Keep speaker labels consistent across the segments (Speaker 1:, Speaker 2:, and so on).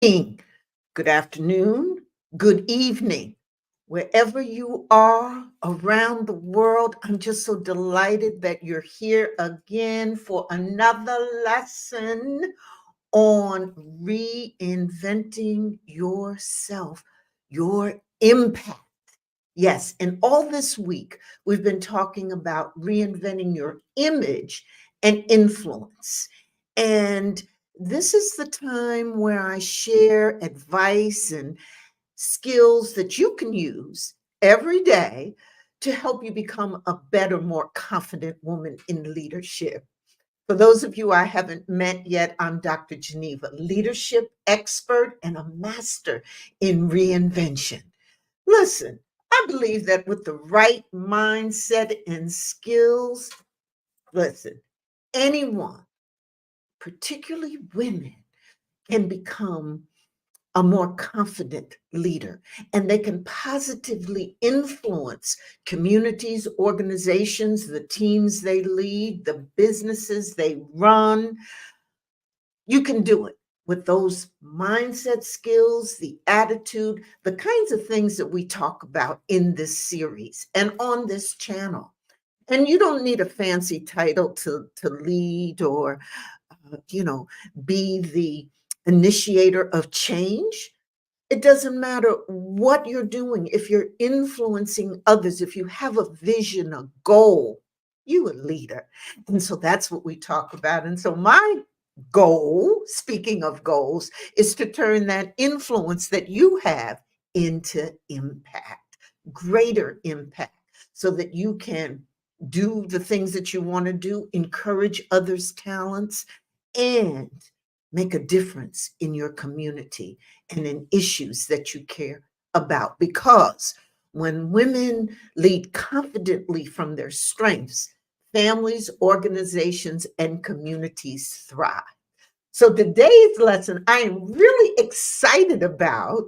Speaker 1: Morning, good afternoon, good evening, wherever you are around the world. I'm just so delighted that you're here again for another lesson on reinventing yourself, your impact. Yes, and all this week, we've been talking about reinventing your image and influence. And this is the time where I share advice and skills that you can use every day to help you become a better, more confident woman in leadership. For those of you I haven't met yet, I'm Dr. Geneva, leadership expert and a master in reinvention. Listen, I believe that with the right mindset and skills, listen, anyone, particularly women, can become a more confident leader and they can positively influence communities, organizations, the teams they lead, the businesses they run. You can do it with those mindset skills, the attitude, the kinds of things that we talk about in this series and on this channel. And you don't need a fancy title to lead or, you know, be the initiator of change. It doesn't matter what you're doing. If you're influencing others, if you have a vision, a goal, you a leader. And so that's what we talk about. And so my goal, speaking of goals, is to turn that influence that you have into impact, greater impact, so that you can do the things that you want to do, encourage others' talents, and make a difference in your community and in issues that you care about. Because when women lead confidently from their strengths, families, organizations, and communities thrive. So today's lesson I am really excited about.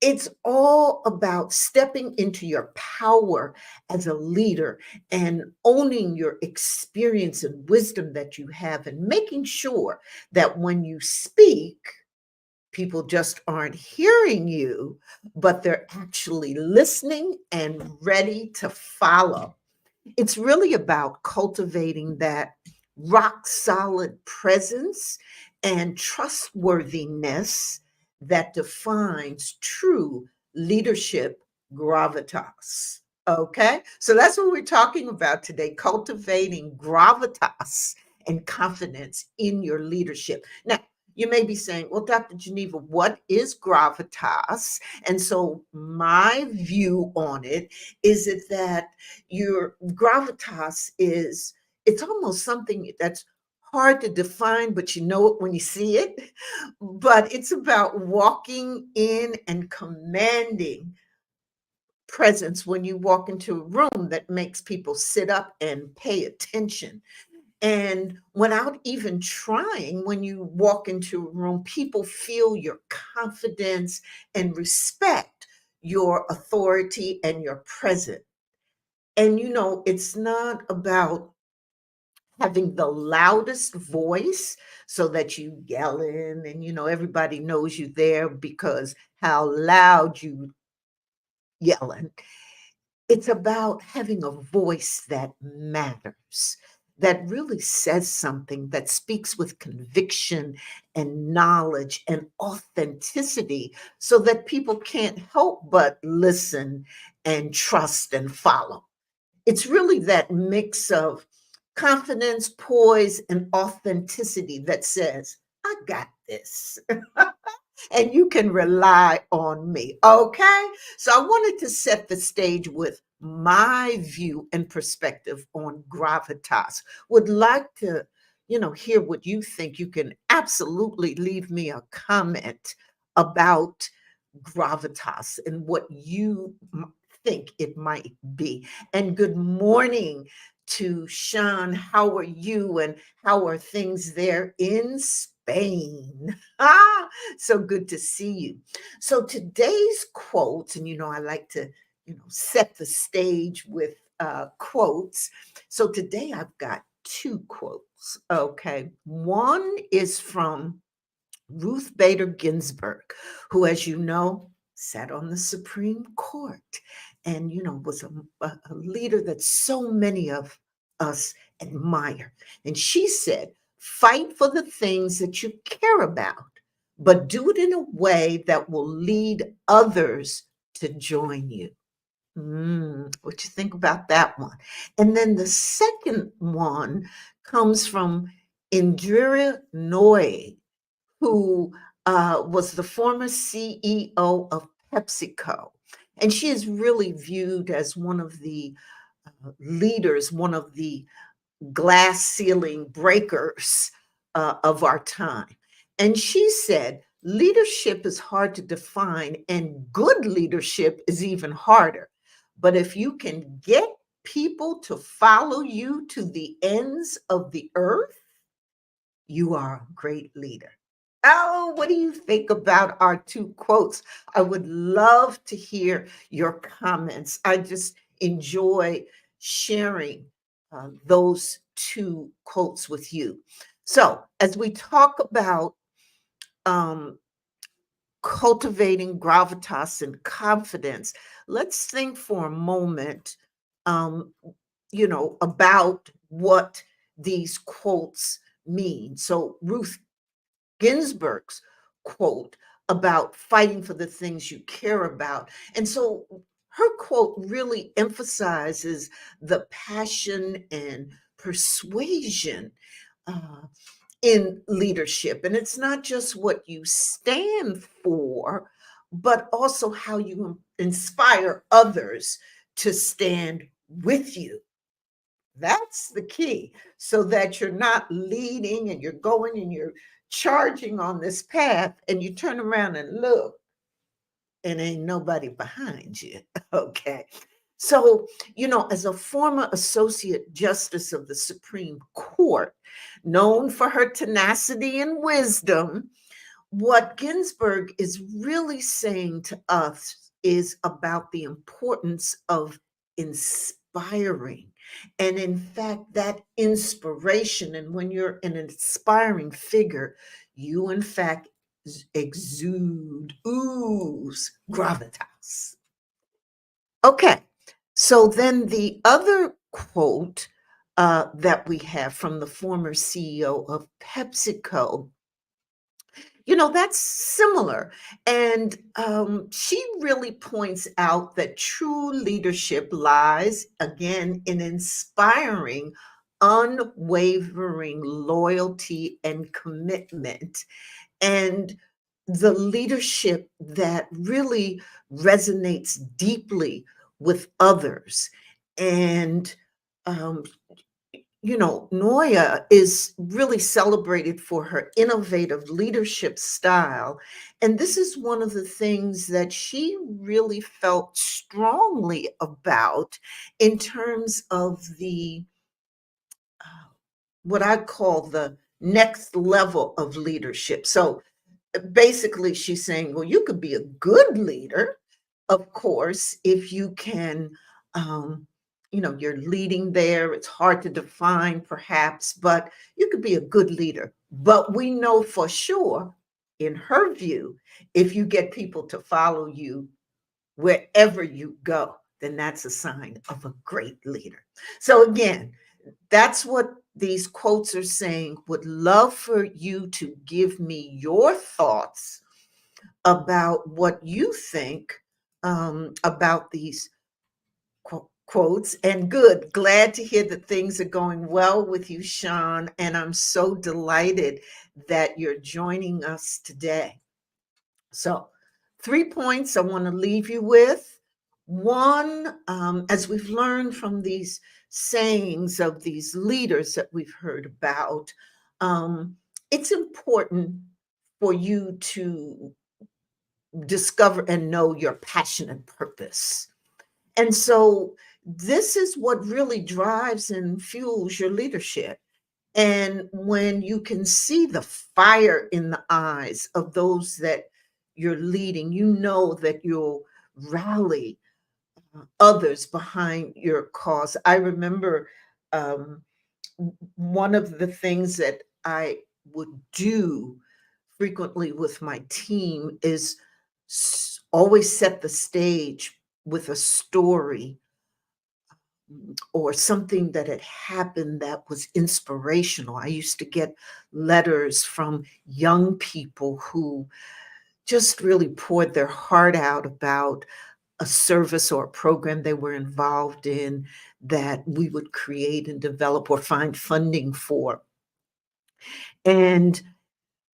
Speaker 1: It's all about stepping into your power as a leader and owning your experience and wisdom that you have and making sure that when you speak, people just aren't hearing you, but they're actually listening and ready to follow. It's really about cultivating that rock solid presence and trustworthiness that defines true leadership gravitas. Okay, so that's what we're talking about today, cultivating gravitas and confidence in your leadership. Now, you may be saying, well, Dr. Geneva, what is gravitas? And so my view on it is it that your gravitas is, it's almost something that's hard to define, but you know it when you see it. But it's about walking in and commanding presence when you walk into a room that makes people sit up and pay attention. And without even trying, when you walk into a room, people feel your confidence and respect your authority and your presence. And it's not about having the loudest voice so that you yell in and everybody knows you there because how loud you yelling. It's about having a voice that matters, that really says something, that speaks with conviction and knowledge and authenticity so that people can't help but listen and trust and follow. It's really that mix of confidence, poise, and authenticity that says, I got this. And you can rely on me. Okay. So I wanted to set the stage with my view and perspective on gravitas. Would like to, hear what you think. You can absolutely leave me a comment about gravitas and what you think it might be. And good morning to Sean. How are you? And how are things there in Spain? Ah, so good to see you. So today's quote, and I like to, set the stage with quotes. So today I've got two quotes. Okay. One is from Ruth Bader Ginsburg, who, as you know, sat on the Supreme Court and, was a leader that so many of us admire. And she said, fight for the things that you care about, but do it in a way that will lead others to join you. What you think about that one? And then the second one comes from Indira Nooyi, who was the former CEO of PepsiCo. And she is really viewed as one of the leaders, one of the glass ceiling breakers of our time. And she said, leadership is hard to define, and good leadership is even harder. But if you can get people to follow you to the ends of the earth, you are a great leader. Oh, what do you think about our two quotes? I would love to hear your comments. I just enjoy sharing those two quotes with you. So, as we talk about um, cultivating gravitas and confidence, let's think for a moment, um, about what these quotes mean. So, Ruth Ginsburg's quote about fighting for the things you care about. And so her quote really emphasizes the passion and persuasion uh, in leadership. And it's not just what you stand for, but also how you inspire others to stand with you. That's the key, so that you're not leading and you're going and you're charging on this path and you turn around and look and ain't nobody behind you. Okay. So, as a former Associate Justice of the Supreme Court, known for her tenacity and wisdom, what Ginsburg is really saying to us is about the importance of inspiring. And in fact, that inspiration, and when you're an inspiring figure, you in fact ooze gravitas. Okay, so then the other quote that we have from the former CEO of PepsiCo, that's similar. And she really points out that true leadership lies, again, in inspiring unwavering loyalty and commitment. And the leadership that really resonates deeply with others. And um, Noya is really celebrated for her innovative leadership style. And this is one of the things that she really felt strongly about in terms of the what I call the next level of leadership. So basically, she's saying, well, you could be a good leader, of course, if you can, you're leading there. It's hard to define, perhaps, but you could be a good leader. But we know for sure, in her view, if you get people to follow you wherever you go, then that's a sign of a great leader. So, again, that's what these quotes are saying. Would love for you to give me your thoughts about what you think about these quotes. And good, glad to hear that things are going well with you, Sean. And I'm so delighted that you're joining us today. So, 3 points I want to leave you with. One, as we've learned from these sayings of these leaders that we've heard about, it's important for you to discover and know your passion and purpose. And so this is what really drives and fuels your leadership. And when you can see the fire in the eyes of those that you're leading, you know that you'll rally others behind your cause. I remember one of the things that I would do frequently with my team is always set the stage with a story or something that had happened that was inspirational. I used to get letters from young people who just really poured their heart out about a service or a program they were involved in that we would create and develop or find funding for. And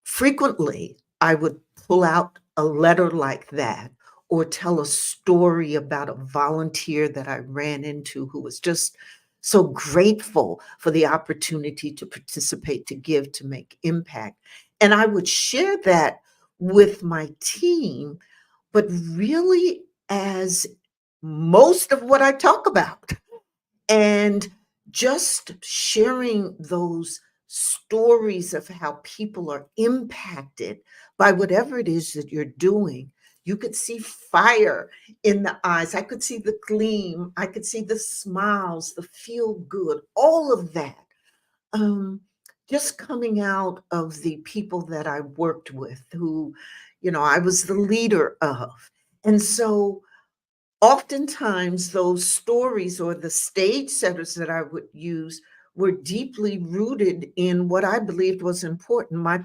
Speaker 1: frequently, I would pull out a letter like that or tell a story about a volunteer that I ran into who was just so grateful for the opportunity to participate, to give, to make impact. And I would share that with my team, but really as most of what I talk about. And just sharing those stories of how people are impacted by whatever it is that you're doing. You could see fire in the eyes. I could see the gleam. I could see the smiles, the feel good, all of that. Um, just coming out of the people that I worked with who, I was the leader of. And so oftentimes those stories or the stage setters that I would use were deeply rooted in what I believed was important, my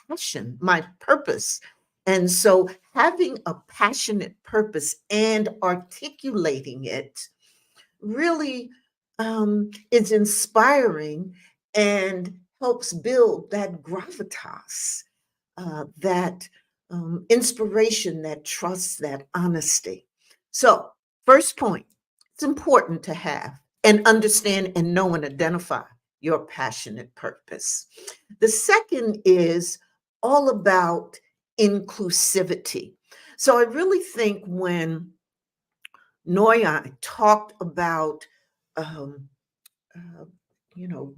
Speaker 1: passion, my purpose. And so having a passionate purpose and articulating it really is inspiring and helps build that gravitas, that inspiration, that trust, that honesty. So, first point, it's important to have and understand and know and identify your passionate purpose. The second is all about inclusivity. So, I really think when Noya talked about um, uh,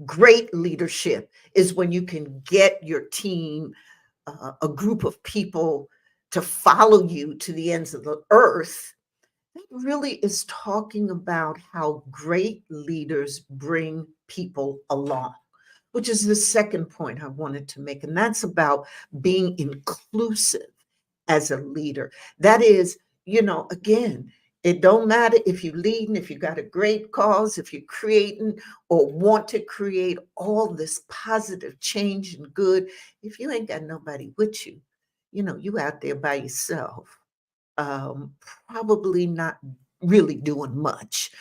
Speaker 1: great leadership is when you can get your team, a group of people to follow you to the ends of the earth. That really is talking about how great leaders bring people along, which is the second point I wanted to make. And that's about being inclusive as a leader. That is, again, it don't matter if you're leading, if you got a great cause, if you're creating or want to create all this positive change and good. If you ain't got nobody with you, you out there by yourself, um, probably not really doing much.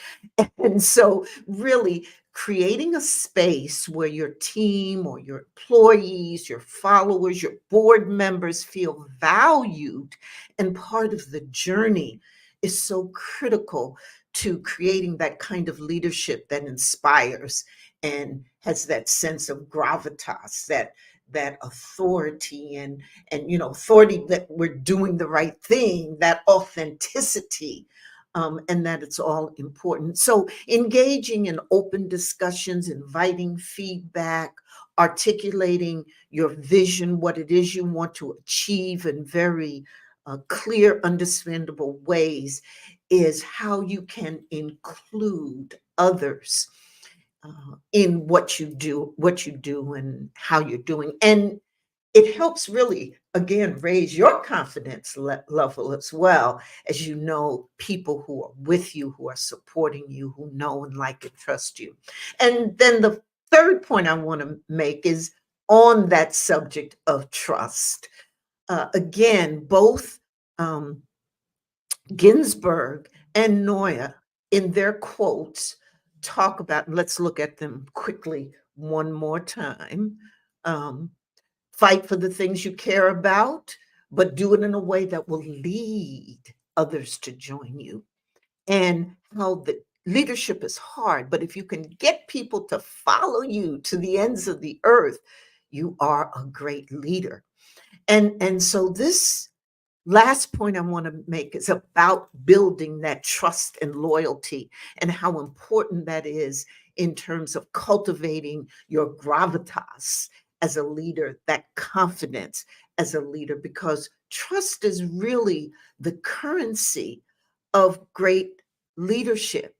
Speaker 1: And so, really creating a space where your team or your employees, your followers, your board members feel valued and part of the journey is so critical to creating that kind of leadership that inspires and has that sense of gravitas, that authority and authority that we're doing the right thing, that authenticity, and that it's all important. So engaging in open discussions, inviting feedback, articulating your vision, what it is you want to achieve in very clear, understandable ways is how you can include others in what you do and how you're doing. And it helps really, again, raise your confidence level as well as people who are with you, who are supporting you, who know and like and trust you. And then the third point I want to make is on that subject of trust. Again, both um, Ginsburg and Noya, in their quotes, talk about, and let's look at them quickly one more time. Um, Fight for the things you care about, but do it in a way that will lead others to join you. And how the leadership is hard, but if you can get people to follow you to the ends of the earth, you are a great leader. And so this last point I want to make is about building that trust and loyalty and how important that is in terms of cultivating your gravitas as a leader, that confidence as a leader, because trust is really the currency of great leadership.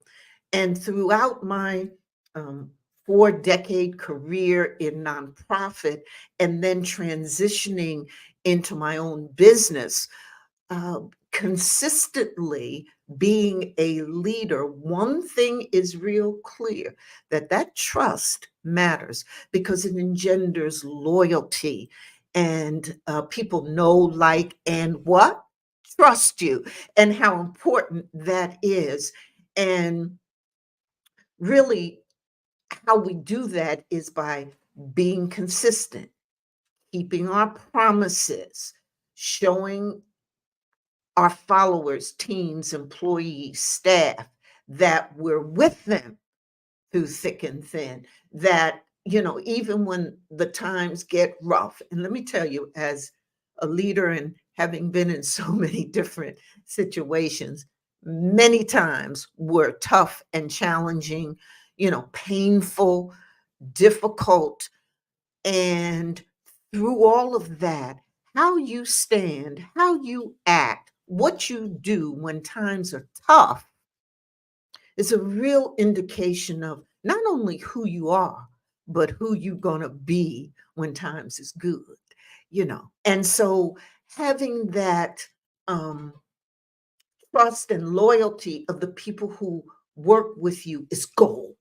Speaker 1: And throughout my um, 4-decade career in nonprofit and then transitioning into my own business, uh, consistently being a leader, one thing is real clear, that that trust matters because it engenders loyalty, and people know, like, and what? Trust you, and how important that is. And really, how we do that is by being consistent, keeping our promises, showing our followers, teams, employees, staff, that we're with them through thick and thin, that, even when the times get rough. And let me tell you, as a leader and having been in so many different situations, many times were tough and challenging, painful, difficult. And through all of that, how you stand, how you act, what you do when times are tough is a real indication of not only who you are, but who you're going to be when times is good. And so having that um, trust and loyalty of the people who work with you is gold.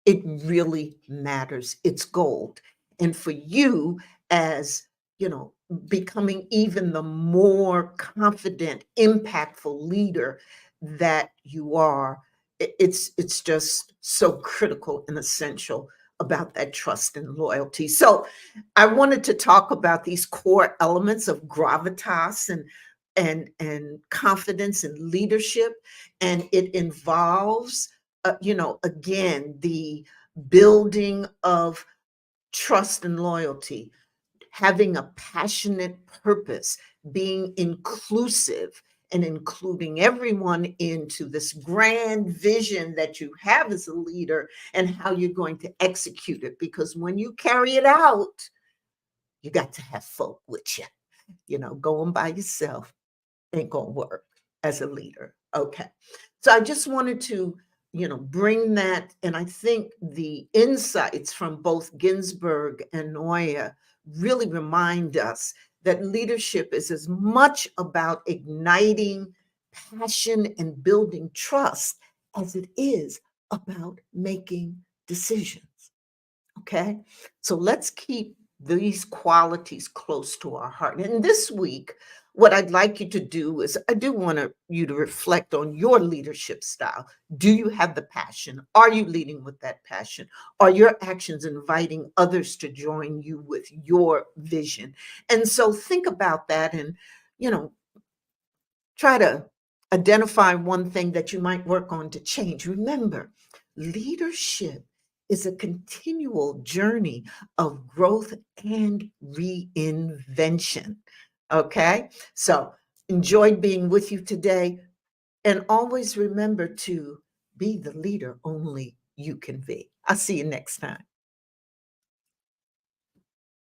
Speaker 1: It really matters. It's gold. And for you, as you know, becoming even the more confident, impactful leader that you are, it's just so critical and essential about that trust and loyalty. So I wanted to talk about these core elements of gravitas and confidence and leadership. And it involves again, the building of trust and loyalty, having a passionate purpose, being inclusive, and including everyone into this grand vision that you have as a leader and how you're going to execute it. Because when you carry it out, you got to have folk with you. Going by yourself ain't gonna work as a leader. Okay. So I just wanted to, bring that. And I think the insights from both Ginsburg and Noya really remind us that leadership is as much about igniting passion and building trust as it is about making decisions. Okay. So let's keep these qualities close to our heart. And this week, what I'd like you to do is I do want you to reflect on your leadership style. Do you have the passion? Are you leading with that passion? Are your actions inviting others to join you with your vision? And so think about that, and, you know, try to identify one thing that you might work on to change. Remember, leadership is a continual journey of growth and reinvention. Okay? So, enjoyed being with you today. And always remember to be the leader only you can be. I'll see you next time.